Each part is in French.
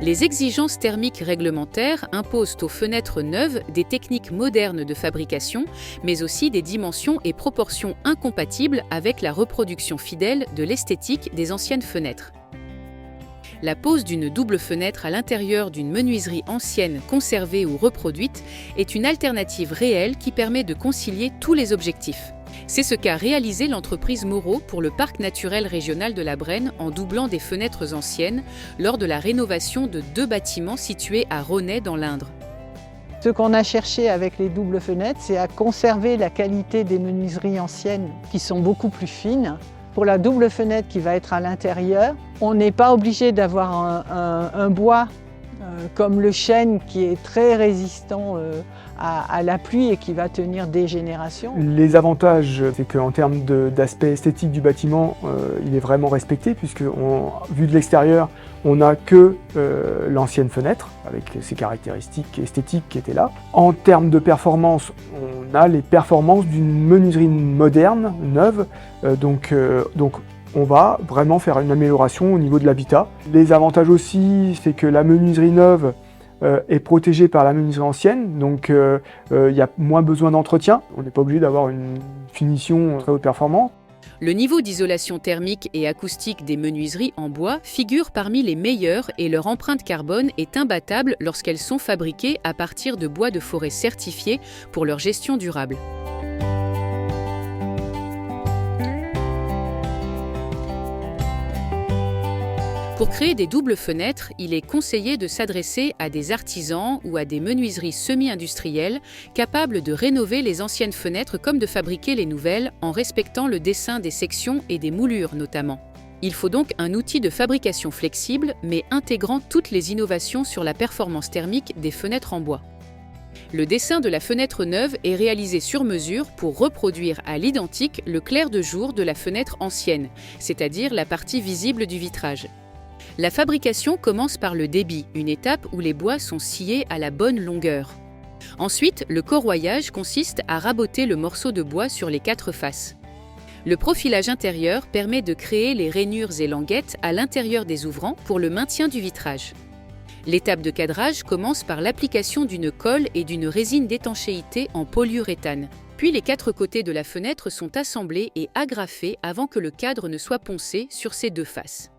Les exigences thermiques réglementaires imposent aux fenêtres neuves des techniques modernes de fabrication, mais aussi des dimensions et proportions incompatibles avec la reproduction fidèle de l'esthétique des anciennes fenêtres. La pose d'une double fenêtre à l'intérieur d'une menuiserie ancienne conservée ou reproduite est une alternative réelle qui permet de concilier tous les objectifs. C'est ce qu'a réalisé l'entreprise Moreau pour le parc naturel régional de la Brenne en doublant des fenêtres anciennes lors de la rénovation de 2 bâtiments situés à Ronay dans l'Indre. Ce qu'on a cherché avec les doubles fenêtres, c'est à conserver la qualité des menuiseries anciennes qui sont beaucoup plus fines. Pour la double fenêtre qui va être à l'intérieur, on n'est pas obligé d'avoir un bois comme le chêne qui est très résistant à la pluie et qui va tenir des générations. Les avantages, c'est qu'en termes d'aspect esthétique du bâtiment, il est vraiment respecté puisque, vu de l'extérieur, on n'a que l'ancienne fenêtre avec ses caractéristiques esthétiques qui étaient là. En termes de performance, on a les performances d'une menuiserie moderne, neuve, donc on va vraiment faire une amélioration au niveau de l'habitat. Les avantages aussi, c'est que la menuiserie neuve est protégée par la menuiserie ancienne, donc il y a moins besoin d'entretien. On n'est pas obligé d'avoir une finition très haute performance. Le niveau d'isolation thermique et acoustique des menuiseries en bois figure parmi les meilleurs et leur empreinte carbone est imbattable lorsqu'elles sont fabriquées à partir de bois de forêt certifiés pour leur gestion durable. Pour créer des doubles fenêtres, il est conseillé de s'adresser à des artisans ou à des menuiseries semi-industrielles capables de rénover les anciennes fenêtres comme de fabriquer les nouvelles en respectant le dessin des sections et des moulures notamment. Il faut donc un outil de fabrication flexible mais intégrant toutes les innovations sur la performance thermique des fenêtres en bois. Le dessin de la fenêtre neuve est réalisé sur mesure pour reproduire à l'identique le clair de jour de la fenêtre ancienne, c'est-à-dire la partie visible du vitrage. La fabrication commence par le débit, une étape où les bois sont sciés à la bonne longueur. Ensuite, le corroyage consiste à raboter le morceau de bois sur les 4 faces. Le profilage intérieur permet de créer les rainures et languettes à l'intérieur des ouvrants pour le maintien du vitrage. L'étape de cadrage commence par l'application d'une colle et d'une résine d'étanchéité en polyuréthane. Puis les 4 côtés de la fenêtre sont assemblés et agrafés avant que le cadre ne soit poncé sur ses 2 faces.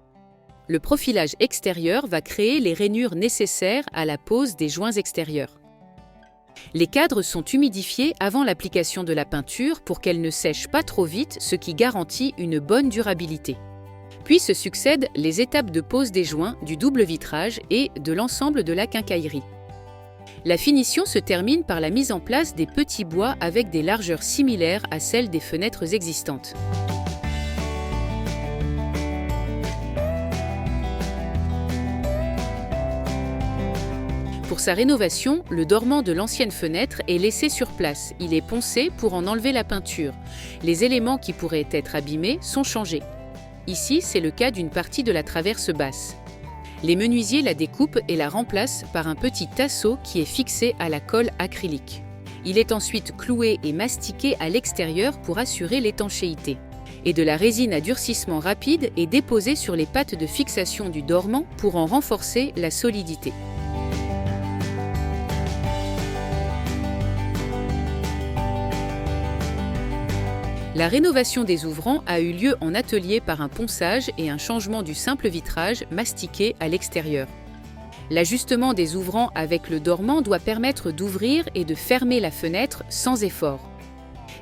Le profilage extérieur va créer les rainures nécessaires à la pose des joints extérieurs. Les cadres sont humidifiés avant l'application de la peinture pour qu'elle ne sèche pas trop vite, ce qui garantit une bonne durabilité. Puis se succèdent les étapes de pose des joints, du double vitrage et de l'ensemble de la quincaillerie. La finition se termine par la mise en place des petits bois avec des largeurs similaires à celles des fenêtres existantes. Pour sa rénovation, le dormant de l'ancienne fenêtre est laissé sur place. Il est poncé pour en enlever la peinture. Les éléments qui pourraient être abîmés sont changés. Ici, c'est le cas d'une partie de la traverse basse. Les menuisiers la découpent et la remplacent par un petit tasseau qui est fixé à la colle acrylique. Il est ensuite cloué et mastiqué à l'extérieur pour assurer l'étanchéité. Et de la résine à durcissement rapide est déposée sur les pattes de fixation du dormant pour en renforcer la solidité. La rénovation des ouvrants a eu lieu en atelier par un ponçage et un changement du simple vitrage mastiqué à l'extérieur. L'ajustement des ouvrants avec le dormant doit permettre d'ouvrir et de fermer la fenêtre sans effort.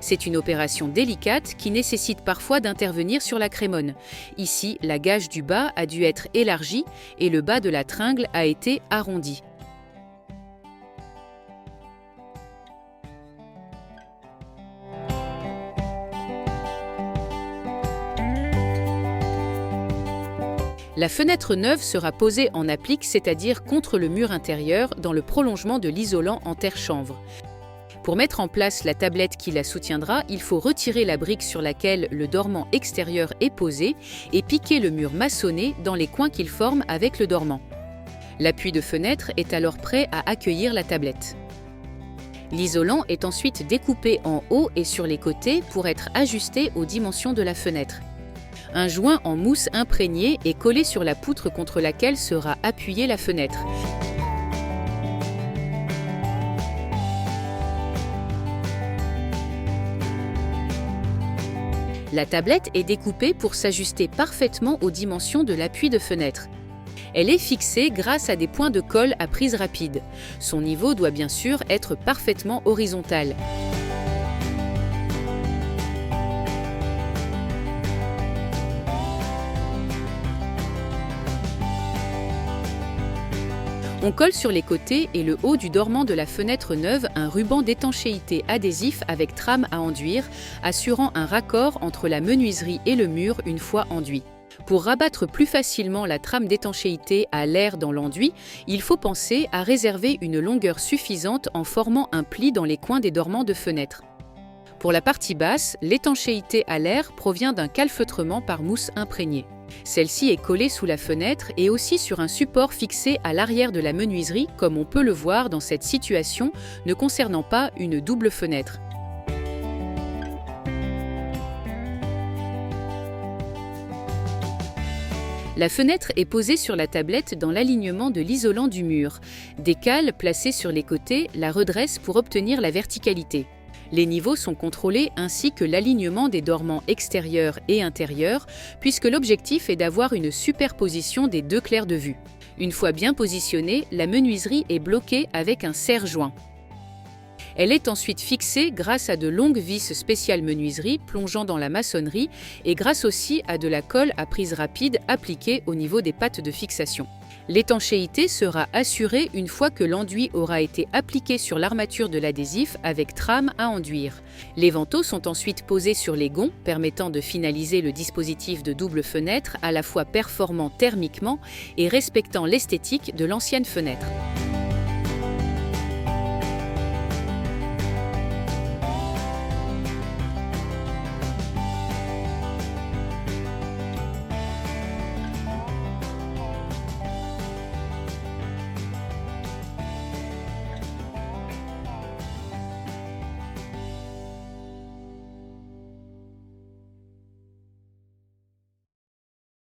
C'est une opération délicate qui nécessite parfois d'intervenir sur la crémone. Ici, la gage du bas a dû être élargie et le bas de la tringle a été arrondi. La fenêtre neuve sera posée en applique, c'est-à-dire contre le mur intérieur, dans le prolongement de l'isolant en terre chanvre. Pour mettre en place la tablette qui la soutiendra, il faut retirer la brique sur laquelle le dormant extérieur est posé et piquer le mur maçonné dans les coins qu'il forme avec le dormant. L'appui de fenêtre est alors prêt à accueillir la tablette. L'isolant est ensuite découpé en haut et sur les côtés pour être ajusté aux dimensions de la fenêtre. Un joint en mousse imprégnée est collé sur la poutre contre laquelle sera appuyée la fenêtre. La tablette est découpée pour s'ajuster parfaitement aux dimensions de l'appui de fenêtre. Elle est fixée grâce à des points de colle à prise rapide. Son niveau doit bien sûr être parfaitement horizontal. On colle sur les côtés et le haut du dormant de la fenêtre neuve un ruban d'étanchéité adhésif avec trame à enduire, assurant un raccord entre la menuiserie et le mur une fois enduit. Pour rabattre plus facilement la trame d'étanchéité à l'air dans l'enduit, il faut penser à réserver une longueur suffisante en formant un pli dans les coins des dormants de fenêtre. Pour la partie basse, l'étanchéité à l'air provient d'un calfeutrement par mousse imprégnée. Celle-ci est collée sous la fenêtre et aussi sur un support fixé à l'arrière de la menuiserie, comme on peut le voir dans cette situation, ne concernant pas une double fenêtre. La fenêtre est posée sur la tablette dans l'alignement de l'isolant du mur. Des cales placées sur les côtés la redressent pour obtenir la verticalité. Les niveaux sont contrôlés ainsi que l'alignement des dormants extérieurs et intérieurs, puisque l'objectif est d'avoir une superposition des deux clairs de vue. Une fois bien positionnée, la menuiserie est bloquée avec un serre-joint. Elle est ensuite fixée grâce à de longues vis spéciales menuiserie plongeant dans la maçonnerie et grâce aussi à de la colle à prise rapide appliquée au niveau des pattes de fixation. L'étanchéité sera assurée une fois que l'enduit aura été appliqué sur l'armature de l'adhésif avec trame à enduire. Les vantaux sont ensuite posés sur les gonds, permettant de finaliser le dispositif de double fenêtre à la fois performant thermiquement et respectant l'esthétique de l'ancienne fenêtre.